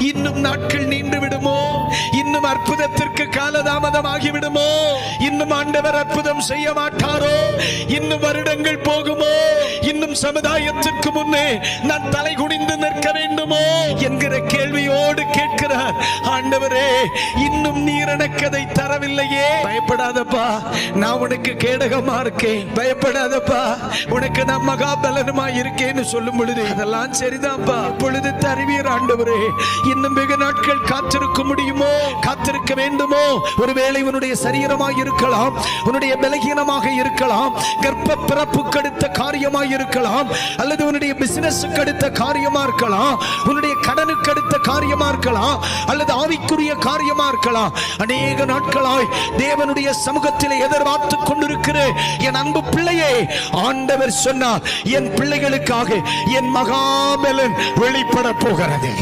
இன்னும் நாட்கள் நீண்டு விடுமோ? இன்னும் அற்புதத்திற்கு காலதாமதம் ஆகிவிடுமோ? இன்னும் ஆண்டவர் அற்புதம் செய்ய மாட்டாரோ? இன்னும் வருடங்கள் போகுமோ? இன்னும் சமுதாயத்திற்கு முன்னே நான் தலை குனிந்து நிற்க வேண்டுமோ என்கிற கேள்வியோடு கேட்கிறார். ஆண்டவரே, இன்னும் நீர் எனக்கு அதை தரவில்லையே. பயப்படாதப்பா, நான் உனக்கு கேடகமா இருக்கேன். பயப்படாதப்பா, உனக்கு நான் மகாபலனுமா இருக்கேன்னு சொல்லும் பொழுது அதெல்லாம் சரிதான்ப்பா, பொழுது தருவீர் ஆண்டவரே. இன்னும் வெகு நாட்கள் காத்திருக்க முடியுமோ? காத்திருக்க வேண்டுமோ? ஒருவேளை உன்னுடைய சரீரமாக இருக்கலாம், உன்னுடைய பலகீனமாக இருக்கலாம், கர்ப்ப பிறப்புக்கு அடுத்த காரியமாக இருக்கலாம், அல்லது உன்னுடைய பிசினஸுக்கு அடுத்த காரியமா இருக்கலாம், உன்னுடைய கடனுக்கு அடுத்த காரியமா இருக்கலாம், அல்லது ஆவிக்குரிய காரியமா இருக்கலாம். அநேக நாட்களாய் தேவனுடைய சமூகத்தில் எதிர்பார்த்து கொண்டிருக்கிற என் அன்பு பிள்ளையே, ஆண்டவர் சொன்னார், என் பிள்ளைகளுக்காக என் மகாபலன் வெளிப்பட போகிறது.